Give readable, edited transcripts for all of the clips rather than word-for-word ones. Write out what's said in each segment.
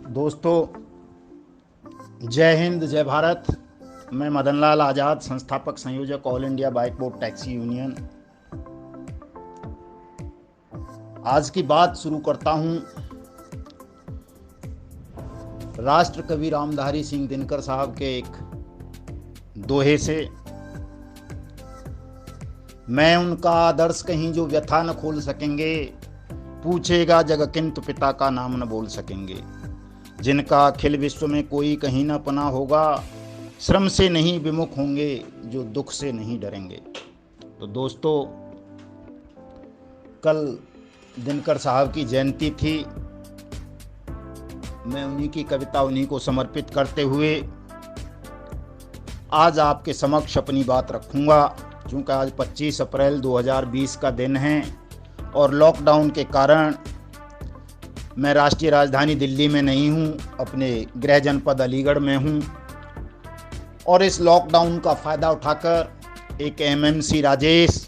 दोस्तों, जय हिंद, जय भारत। मैं मदन लाल आज़ाद, संस्थापक संयोजक all India bike board taxi union. आज की बात शुरू करता हूं राष्ट्र कवि रामधारी सिंह दिनकर साहब के एक दोहे से। मैं उनका आदर्श कहीं जो व्यथा न खोल सकेंगे, पूछेगा जग किंतु पिता का नाम न बोल सकेंगे। जिनका अखिल विश्व में कोई कहीं न पना होगा, श्रम से नहीं विमुख होंगे, जो दुख से नहीं डरेंगे। तो दोस्तों, कल दिनकर साहब की जयंती थी। मैं उन्हीं की कविता उन्हीं को समर्पित करते हुए आज आपके समक्ष अपनी बात रखूंगा। क्योंकि आज 25 अप्रैल 2020 का दिन है और लॉकडाउन के कारण मैं राष्ट्रीय राजधानी दिल्ली में नहीं हूं, अपने गृह जनपद अलीगढ़ में हूं। और इस लॉकडाउन का फ़ायदा उठाकर एक एमएमसी राजेश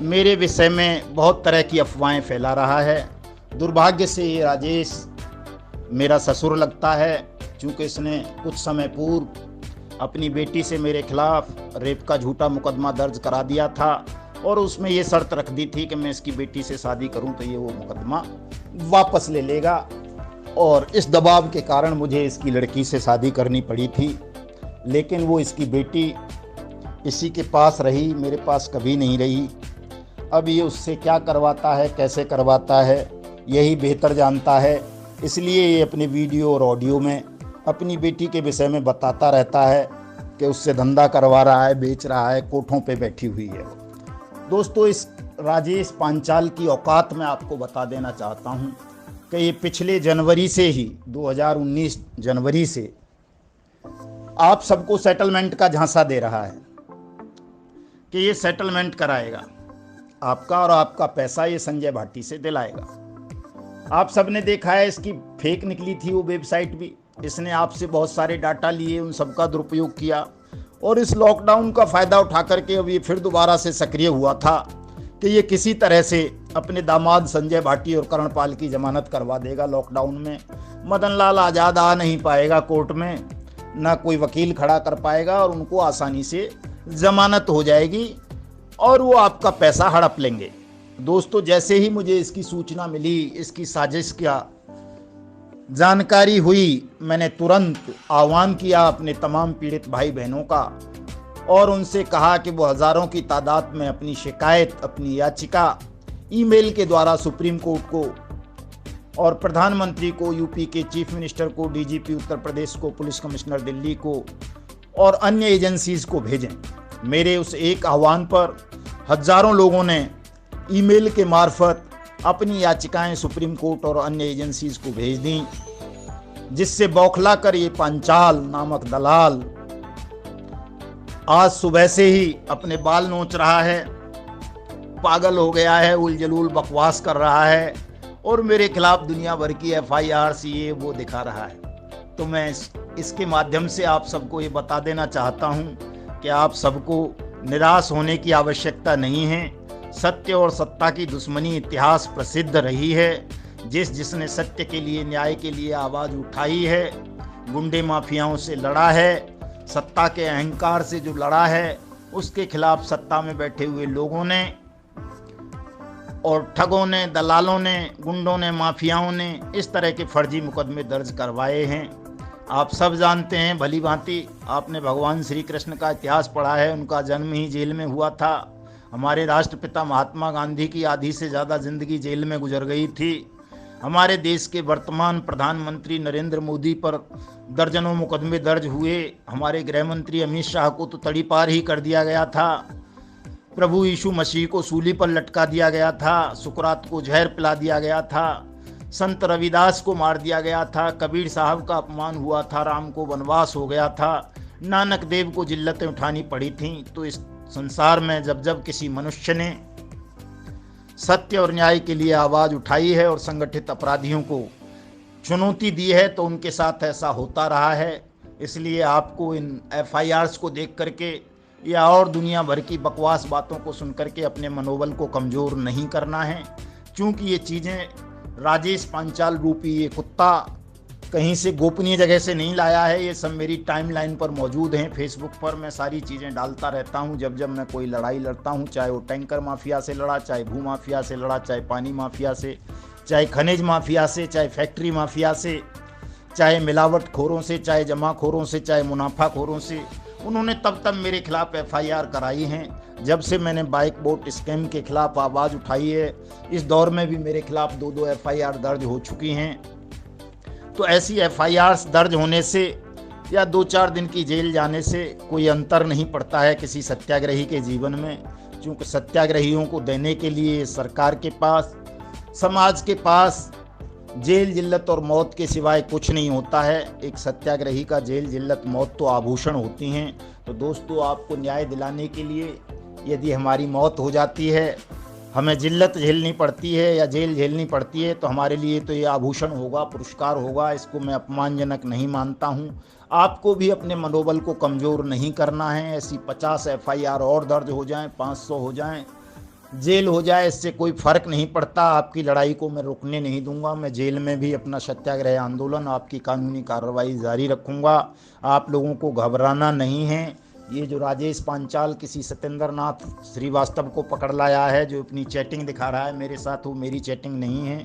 मेरे विषय में बहुत तरह की अफवाहें फैला रहा है। दुर्भाग्य से ये राजेश मेरा ससुर लगता है, क्योंकि इसने कुछ समय पूर्व अपनी बेटी से मेरे खिलाफ रेप का झूठा मुकदमा दर्ज करा दिया था और उसमें ये शर्त रख दी थी कि मैं इसकी बेटी से शादी करूं तो ये वो मुकदमा वापस ले लेगा। और इस दबाव के कारण मुझे इसकी लड़की से शादी करनी पड़ी थी, लेकिन वो इसकी बेटी इसी के पास रही, मेरे पास कभी नहीं रही। अब ये उससे क्या करवाता है, कैसे करवाता है, यही बेहतर जानता है। इसलिए ये अपने वीडियो और ऑडियो में अपनी बेटी के विषय में बताता रहता है कि उससे धंधा करवा रहा है, बेच रहा है, कोठों पे बैठी हुई है। दोस्तों, इस राजेश पांचाल की औकात में आपको बता देना चाहता हूं कि ये पिछले जनवरी से ही 2019 जनवरी से आप सबको सेटलमेंट का झांसा दे रहा है कि ये सेटलमेंट कराएगा आपका और आपका पैसा ये संजय भाटी से दिलाएगा। आप सबने देखा है, इसकी फेक निकली थी वो वेबसाइट भी। इसने आपसे बहुत सारे डाटा लिए, उन सबका दुरुपयोग किया और इस लॉकडाउन का फ़ायदा उठा करके अब ये फिर दोबारा से सक्रिय हुआ था कि ये किसी तरह से अपने दामाद संजय भाटी और करणपाल की जमानत करवा देगा। लॉकडाउन में मदन लाल आज़ाद आ नहीं पाएगा कोर्ट में, ना कोई वकील खड़ा कर पाएगा और उनको आसानी से जमानत हो जाएगी और वो आपका पैसा हड़प लेंगे। दोस्तों, जैसे ही मुझे इसकी सूचना मिली, इसकी साजिश का जानकारी हुई, मैंने तुरंत आह्वान किया अपने तमाम पीड़ित भाई बहनों का और उनसे कहा कि वो हज़ारों की तादाद में अपनी शिकायत, अपनी याचिका ईमेल के द्वारा सुप्रीम कोर्ट को और प्रधानमंत्री को, यूपी के चीफ मिनिस्टर को, डीजीपी उत्तर प्रदेश को, पुलिस कमिश्नर दिल्ली को और अन्य एजेंसीज़ को भेजें। मेरे उस एक आह्वान पर हज़ारों लोगों ने ईमेल के मार्फत अपनी याचिकाएं सुप्रीम कोर्ट और अन्य एजेंसीज को भेज दी, जिससे बौखला कर ये पांचाल नामक दलाल आज सुबह से ही अपने बाल नोच रहा है, पागल हो गया है, उलझुल बकवास कर रहा है और मेरे खिलाफ दुनिया भर की FIR ये वो दिखा रहा है। तो मैं इसके माध्यम से आप सबको ये बता देना चाहता हूँ कि आप सबको निराश होने की आवश्यकता नहीं है। सत्य और सत्ता की दुश्मनी इतिहास प्रसिद्ध रही है। जिसने सत्य के लिए, न्याय के लिए आवाज़ उठाई है, गुंडे माफियाओं से लड़ा है, सत्ता के अहंकार से जो लड़ा है, उसके खिलाफ सत्ता में बैठे हुए लोगों ने और ठगों ने, दलालों ने, गुंडों ने, माफियाओं ने इस तरह के फर्जी मुकदमे दर्ज करवाए हैं। आप सब जानते हैं भली भांति, आपने भगवान श्री कृष्ण का इतिहास पढ़ा है। उनका जन्म ही जेल में हुआ था। हमारे राष्ट्रपिता महात्मा गांधी की आधी से ज़्यादा ज़िंदगी जेल में गुजर गई थी। हमारे देश के वर्तमान प्रधानमंत्री नरेंद्र मोदी पर दर्जनों मुकदमे दर्ज हुए। हमारे गृह मंत्री अमित शाह को तो तड़ी पार ही कर दिया गया था। प्रभु यीशु मसीह को सूली पर लटका दिया गया था। सुकरात को जहर पिला दिया गया था। संत रविदास को मार दिया गया था। कबीर साहब का अपमान हुआ था। राम को वनवास हो गया था। नानक देव को जिल्लतें उठानी पड़ी थीं। तो इस संसार में जब जब किसी मनुष्य ने सत्य और न्याय के लिए आवाज़ उठाई है और संगठित अपराधियों को चुनौती दी है, तो उनके साथ ऐसा होता रहा है। इसलिए आपको इन FIRs को देख करके या और दुनिया भर की बकवास बातों को सुन करके अपने मनोबल को कमज़ोर नहीं करना है, क्योंकि ये चीज़ें राजेश पांचाल रूपी ये कुत्ता कहीं से गोपनीय जगह से नहीं लाया है। ये सब मेरी टाइमलाइन पर मौजूद हैं। फेसबुक पर मैं सारी चीज़ें डालता रहता हूं। जब जब मैं कोई लड़ाई लड़ता हूं, चाहे वो टैंकर माफिया से लड़ा, चाहे भू माफिया से लड़ा, चाहे पानी माफिया से, चाहे खनिज माफिया से, चाहे फैक्ट्री माफिया से, चाहे मिलावटखोरों से, चाहे जमाखोरों से, चाहे मुनाफाखोरों से, उन्होंने तब तब मेरे खिलाफ FIR कराई हैं। जब से मैंने बाइक बोट स्कैम के खिलाफ आवाज़ उठाई है, इस दौर में भी मेरे खिलाफ 2-2 FIR दर्ज हो चुकी हैं। तो ऐसी FIR दर्ज होने से या 2-4 दिन की जेल जाने से कोई अंतर नहीं पड़ता है किसी सत्याग्रही के जीवन में, क्योंकि सत्याग्रहियों को देने के लिए सरकार के पास, समाज के पास जेल जिल्लत और मौत के सिवाय कुछ नहीं होता है। एक सत्याग्रही का जेल जिल्लत मौत तो आभूषण होती हैं। तो दोस्तों, आपको न्याय दिलाने के लिए यदि हमारी मौत हो जाती है, हमें जिल्लत झेलनी पड़ती है या जेल झेलनी पड़ती है, तो हमारे लिए तो ये आभूषण होगा, पुरस्कार होगा। इसको मैं अपमानजनक नहीं मानता हूँ। आपको भी अपने मनोबल को कमज़ोर नहीं करना है। ऐसी 50 FIR और दर्ज हो जाएं, 500 हो जाएं, जेल हो जाए, इससे कोई फ़र्क नहीं पड़ता। आपकी लड़ाई को मैं रुकने नहीं दूंगा। मैं जेल में भी अपना सत्याग्रह आंदोलन, आपकी कानूनी कार्रवाई जारी रखूंगा। आप लोगों को घबराना नहीं है। ये जो राजेश पांचाल किसी सत्येंद्र नाथ श्रीवास्तव को पकड़ लाया है, जो अपनी चैटिंग दिखा रहा है मेरे साथ, वो मेरी चैटिंग नहीं है।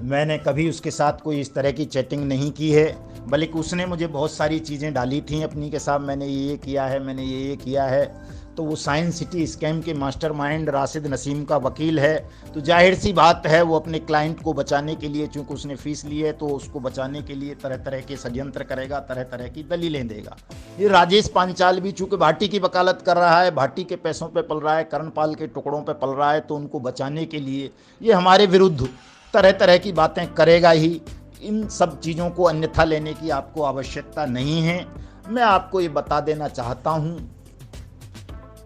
मैंने कभी उसके साथ कोई इस तरह की चैटिंग नहीं की है, बल्कि उसने मुझे बहुत सारी चीज़ें डाली थी अपनी के साथ, मैंने ये किया है, मैंने ये किया है। तो वो साइंस सिटी स्कैम के मास्टरमाइंड राशिद नसीम का वकील है। तो जाहिर सी बात है, वो अपने क्लाइंट को बचाने के लिए, चूँकि उसने फ़ीस ली है, तो उसको बचाने के लिए तरह तरह के षड्यंत्र करेगा, तरह तरह की दलीलें देगा। ये राजेश पांचाल भी चूँकि भाटी की वकालत कर रहा है, भाटी के पैसों पर पल रहा है, कर्णपाल के टुकड़ों पर पल रहा है, तो उनको बचाने के लिए ये हमारे विरुद्ध तरह तरह की बातें करेगा ही। इन सब चीज़ों को अन्यथा लेने की आपको आवश्यकता नहीं है। मैं आपको ये बता देना चाहता हूँ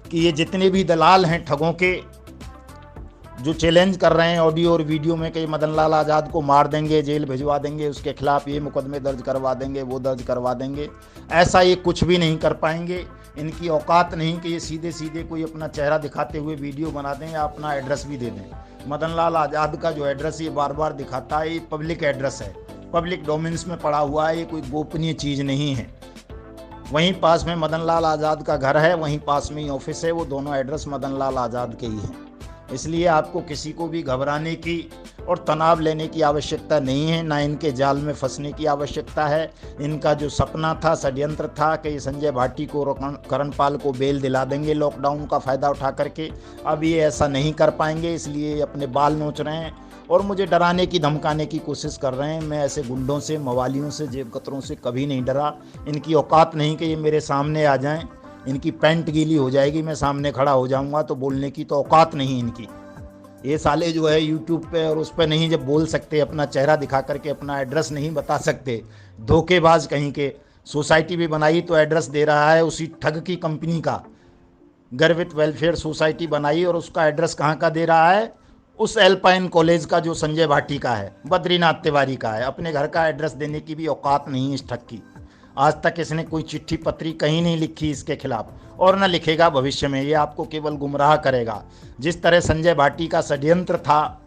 कि ये जितने भी दलाल हैं ठगों के, जो चैलेंज कर रहे हैं ऑडियो और वीडियो में कि मदन लाल आज़ाद को मार देंगे, जेल भिजवा देंगे, उसके खिलाफ ये मुकदमे दर्ज करवा देंगे, वो दर्ज करवा देंगे, ऐसा ये कुछ भी नहीं कर पाएंगे। इनकी औकात नहीं कि ये सीधे सीधे कोई अपना चेहरा दिखाते हुए वीडियो बना दें या अपना एड्रेस भी दे दें। मदन लाल आज़ाद का जो एड्रेस ये बार बार दिखाता है, ये पब्लिक एड्रेस है, पब्लिक डोमेन्स में पड़ा हुआ है, ये कोई गोपनीय चीज़ नहीं है। वहीं पास में मदन लाल आज़ाद का घर है, वहीं पास में ही ऑफिस है, वो दोनों एड्रेस मदन लाल आज़ाद के ही हैं। इसलिए आपको किसी को भी घबराने की और तनाव लेने की आवश्यकता नहीं है, ना इनके जाल में फंसने की आवश्यकता है। इनका जो सपना था, षड्यंत्र था कि संजय भाटी को, कर्णपाल को बेल दिला देंगे लॉकडाउन का फ़ायदा उठा करके, अब ये ऐसा नहीं कर पाएंगे। इसलिए अपने बाल नोच रहे हैं और मुझे डराने की, धमकाने की कोशिश कर रहे हैं। मैं ऐसे गुंडों से, मवालियों से, जेब कतरों से कभी नहीं डरा। इनकी औकात नहीं कि ये मेरे सामने आ जाएं। इनकी पैंट गीली हो जाएगी, मैं सामने खड़ा हो जाऊंगा, तो बोलने की तो औकात नहीं इनकी। ये साले जो है यूट्यूब पे और उस पर नहीं जब बोल सकते, अपना चेहरा दिखा करके अपना एड्रेस नहीं बता सकते, धोखेबाज कहीं के। सोसाइटी भी बनाई तो एड्रेस दे रहा है उसी ठग की कंपनी का। गर्वित वेलफेयर सोसाइटी बनाई और उसका एड्रेस कहाँ का दे रहा है? उस एल्पाइन कॉलेज का जो संजय भाटी का है, बद्रीनाथ तिवारी का है। अपने घर का एड्रेस देने की भी औकात नहीं इस ठग की। आज तक इसने कोई चिट्ठी पत्री कहीं नहीं लिखी इसके खिलाफ, और न लिखेगा भविष्य में। ये आपको केवल गुमराह करेगा। जिस तरह संजय भाटी का षड्यंत्र था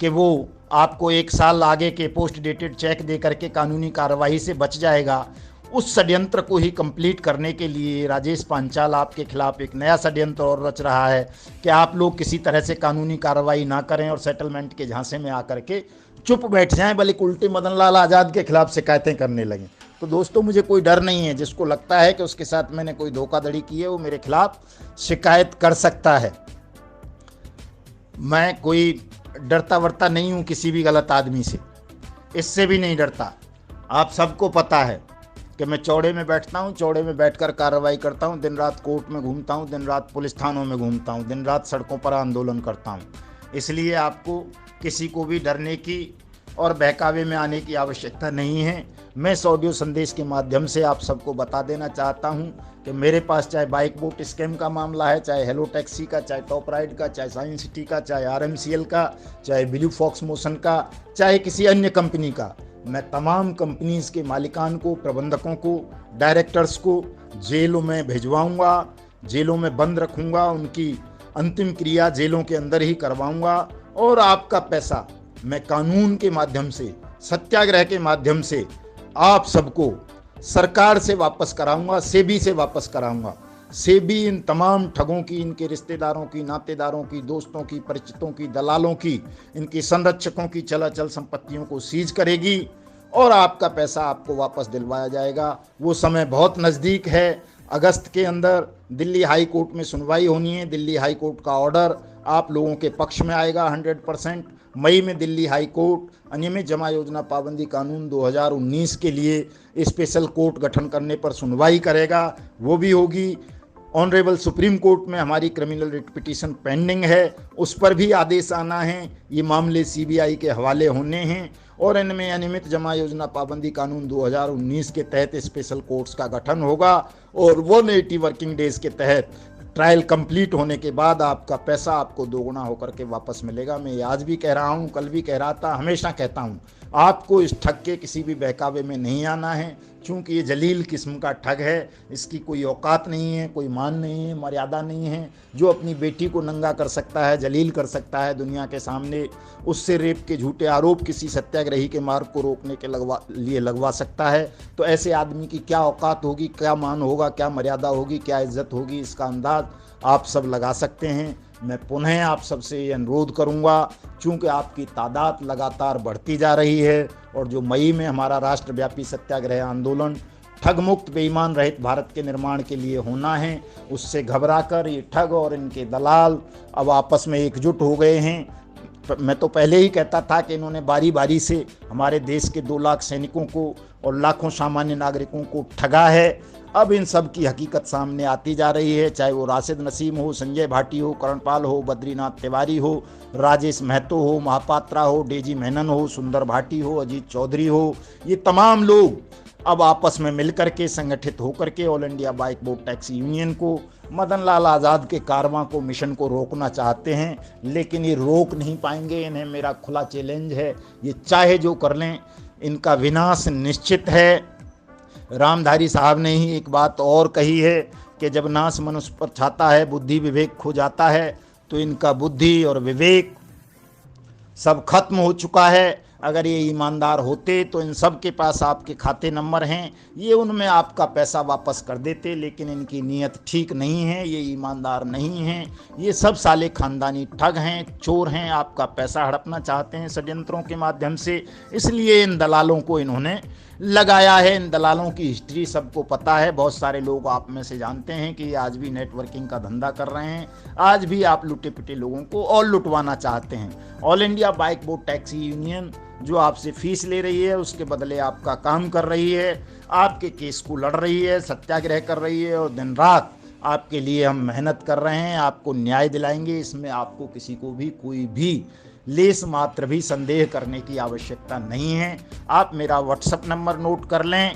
कि वो आपको 1 साल आगे के पोस्ट डेटेड चेक दे करके कानूनी कार्रवाई से बच जाएगा, उस षड्यंत्र को ही कंप्लीट करने के लिए राजेश पांचाल आपके खिलाफ एक नया षड्यंत्र और रच रहा है कि आप लोग किसी तरह से कानूनी कार्रवाई ना करें और सेटलमेंट के झांसे में आकर के चुप बैठ जाएं, बल्कि उल्टे मदन लाल आज़ाद के खिलाफ शिकायतें करने लगें। तो दोस्तों, मुझे कोई डर नहीं है। जिसको लगता है कि उसके साथ मैंने कोई धोखाधड़ी की है, वो मेरे खिलाफ शिकायत कर सकता है। मैं कोई डरता वरता नहीं हूँ किसी भी गलत आदमी से, इससे भी नहीं डरता। आप सबको पता है कि मैं चौड़े में बैठता हूँ, चौड़े में बैठकर कार्रवाई करता हूँ, दिन रात कोर्ट में घूमता हूँ, दिन रात पुलिस थानों में घूमता हूँ, दिन रात सड़कों पर आंदोलन करता हूँ। इसलिए आपको किसी को भी डरने की और बहकावे में आने की आवश्यकता नहीं है। मैं इस ऑडियो संदेश के माध्यम से आप सबको बता देना चाहता हूं कि मेरे पास चाहे बाइक बोट स्कैम का मामला है, चाहे हेलो टैक्सी का, चाहे टॉप राइड का, चाहे साइंस सिटी का, चाहे RMCL का, चाहे ब्लू फॉक्स मोशन का, चाहे किसी अन्य कंपनी का, मैं तमाम कंपनीज के मालिकान को, प्रबंधकों को, डायरेक्टर्स को जेलों में भिजवाऊंगा, जेलों में बंद रखूंगा, उनकी अंतिम क्रिया जेलों के अंदर ही करवाऊंगा और आपका पैसा मैं कानून के माध्यम से, सत्याग्रह के माध्यम से आप सबको सरकार से वापस कराऊंगा, सेबी से वापस कराऊंगा। सेबी इन तमाम ठगों की, इनके रिश्तेदारों की, नातेदारों की, दोस्तों की, परिचितों की, दलालों की, इनकी संरक्षकों की चलाचल संपत्तियों को सीज करेगी और आपका पैसा आपको वापस दिलवाया जाएगा। वो समय बहुत नज़दीक है। अगस्त के अंदर दिल्ली हाई कोर्ट में सुनवाई होनी है। दिल्ली हाई कोर्ट का ऑर्डर आप लोगों के पक्ष में आएगा 100%। मई में दिल्ली हाई कोर्ट अनियमित जमा योजना पाबंदी कानून 2019 के लिए स्पेशल कोर्ट गठन करने पर सुनवाई करेगा, वो भी होगी। ऑनरेबल सुप्रीम कोर्ट में हमारी क्रिमिनल रिट पिटीशन पेंडिंग है, उस पर भी आदेश आना है। ये मामले सीबीआई के हवाले होने हैं और इनमें अनियमित जमा योजना पाबंदी कानून 2019 के तहत स्पेशल कोर्ट्स का गठन होगा और 180 वर्किंग डेज के तहत ट्रायल कंप्लीट होने के बाद आपका पैसा आपको दोगुना होकर के वापस मिलेगा। मैं ये आज भी कह रहा हूँ, कल भी कह रहा था, हमेशा कहता हूँ, आपको इस ठग के किसी भी बहकावे में नहीं आना है, क्योंकि ये जलील किस्म का ठग है। इसकी कोई औकात नहीं है, कोई मान नहीं है, मर्यादा नहीं है। जो अपनी बेटी को नंगा कर सकता है, जलील कर सकता है दुनिया के सामने, उससे रेप के झूठे आरोप किसी सत्याग्रही के मार्ग को रोकने के लिए लगवा सकता है, तो ऐसे आदमी की क्या औकात होगी, क्या मान होगा, क्या मर्यादा होगी, क्या इज्जत होगी, इसका अंदाज आप सब लगा सकते हैं। मैं पुनः आप सबसे ये अनुरोध करूंगा, चूँकि आपकी तादाद लगातार बढ़ती जा रही है और जो मई में हमारा राष्ट्रव्यापी सत्याग्रह आंदोलन ठग मुक्त बेईमान रहित भारत के निर्माण के लिए होना है, उससे घबराकर ये ठग और इनके दलाल अब आपस में एकजुट हो गए हैं। मैं तो पहले ही कहता था कि इन्होंने बारी बारी से हमारे देश के 2 लाख सैनिकों को और लाखों सामान्य नागरिकों को ठगा है। अब इन सब की हकीकत सामने आती जा रही है, चाहे वो राशिद नसीम हो, संजय भाटी हो, करणपाल हो, बद्रीनाथ तिवारी हो, राजेश महतो हो, महापात्रा हो, डेजी मेनन हो, सुंदर भाटी हो, अजीत चौधरी हो, ये तमाम लोग अब आपस में मिलकर के संगठित होकर के all India bike board taxi union को, मदन लाल आज़ाद के कारवां को, मिशन को रोकना चाहते हैं, लेकिन ये रोक नहीं पाएंगे। इन्हें मेरा खुला चैलेंज है, ये चाहे जो कर लें, इनका विनाश निश्चित है। रामधारी साहब ने ही एक बात और कही है कि जब नाश मनुष्य पर छाता है, बुद्धि विवेक खो जाता है, तो इनका बुद्धि और विवेक सब खत्म हो चुका है। अगर ये ईमानदार होते तो इन सब के पास आपके खाते नंबर हैं, ये उनमें आपका पैसा वापस कर देते, लेकिन इनकी नीयत ठीक नहीं है, ये ईमानदार नहीं हैं, ये सब साले खानदानी ठग हैं, चोर हैं, आपका पैसा हड़पना चाहते हैं षड्यंत्रों के माध्यम से। इसलिए इन दलालों को इन्होंने लगाया है। इन दलालों की हिस्ट्री सबको पता है, बहुत सारे लोग आप में से जानते हैं कि आज भी नेटवर्किंग का धंधा कर रहे हैं, आज भी आप लुटे पिटे लोगों को और लुटवाना चाहते हैं। All India bike board taxi union जो आपसे फीस ले रही है, उसके बदले आपका काम कर रही है, आपके केस को लड़ रही है, सत्याग्रह कर रही है और दिन रात आपके लिए हम मेहनत कर रहे हैं, आपको न्याय दिलाएंगे। इसमें आपको किसी को भी कोई भी लेस मात्र भी संदेह करने की आवश्यकता नहीं है। आप मेरा व्हाट्सएप नंबर नोट कर लें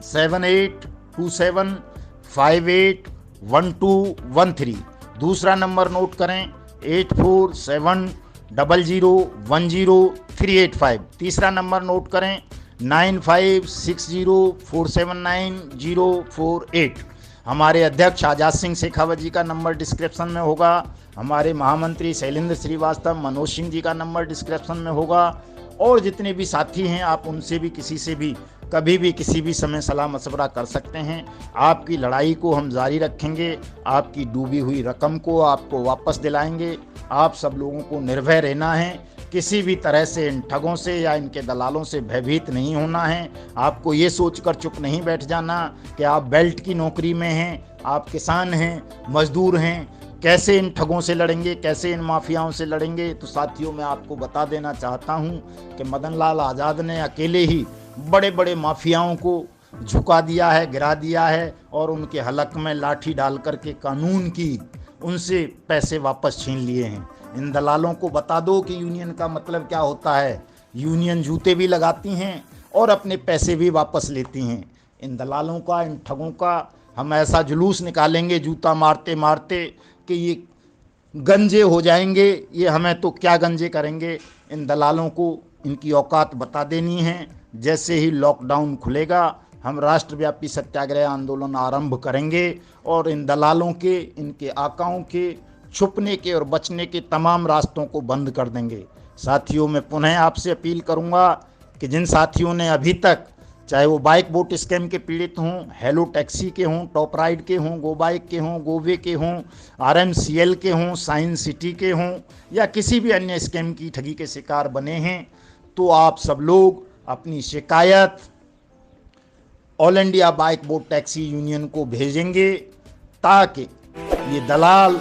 7827581213। दूसरा नंबर नोट करें 8470010385। तीसरा नंबर नोट करें 9560479048। हमारे अध्यक्ष आज़ाद सिंह शेखावत जी का नंबर डिस्क्रिप्शन में होगा। हमारे महामंत्री शैलेंद्र श्रीवास्तव, मनोज सिंह जी का नंबर डिस्क्रिप्शन में होगा। और जितने भी साथी हैं, आप उनसे भी किसी से भी कभी भी किसी भी समय सलाह मशवरा कर सकते हैं। आपकी लड़ाई को हम जारी रखेंगे, आपकी डूबी हुई रकम को आपको वापस दिलाएंगे। आप सब लोगों को निर्भय रहना है, किसी भी तरह से इन ठगों से या इनके दलालों से भयभीत नहीं होना है। आपको ये सोचकर चुप नहीं बैठ जाना कि आप बेल्ट की नौकरी में हैं, आप किसान हैं, मजदूर हैं, कैसे इन ठगों से लड़ेंगे, कैसे इन माफियाओं से लड़ेंगे। तो साथियों, मैं आपको बता देना चाहता हूं कि मदन लाल आज़ाद ने अकेले ही बड़े बड़े माफियाओं को झुका दिया है, गिरा दिया है और उनके हलक में लाठी डाल करके कानून की उनसे पैसे वापस छीन लिए हैं। इन दलालों को बता दो कि यूनियन का मतलब क्या होता है। यूनियन जूते भी लगाती हैं और अपने पैसे भी वापस लेती हैं। इन दलालों का, इन ठगों का हम ऐसा जुलूस निकालेंगे जूता मारते मारते कि ये गंजे हो जाएंगे। ये हमें तो क्या गंजे करेंगे। इन दलालों को इनकी औकात बता देनी है। जैसे ही लॉकडाउन खुलेगा, हम राष्ट्रव्यापी सत्याग्रह आंदोलन आरंभ करेंगे और इन दलालों के, इनके आकाओं के छुपने के और बचने के तमाम रास्तों को बंद कर देंगे। साथियों, मैं पुनः आपसे अपील करूंगा कि जिन साथियों ने अभी तक, चाहे वो बाइक बोट स्कैम के पीड़ित हों, हेलो टैक्सी के हों, टॉप राइड के हों, गो बाइक के हों, गोवे के हों, RMCL के हों, साइंस सिटी के हों, या किसी भी अन्य स्कैम की ठगी के शिकार बने हैं, तो आप सब लोग अपनी शिकायत all India bike boat taxi union को भेजेंगे, ताकि ये दलाल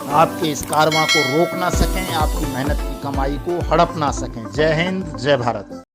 आपके इस कारवां को रोक ना सकें, आपकी मेहनत की कमाई को हड़प ना सकें। जय हिंद, जय भारत।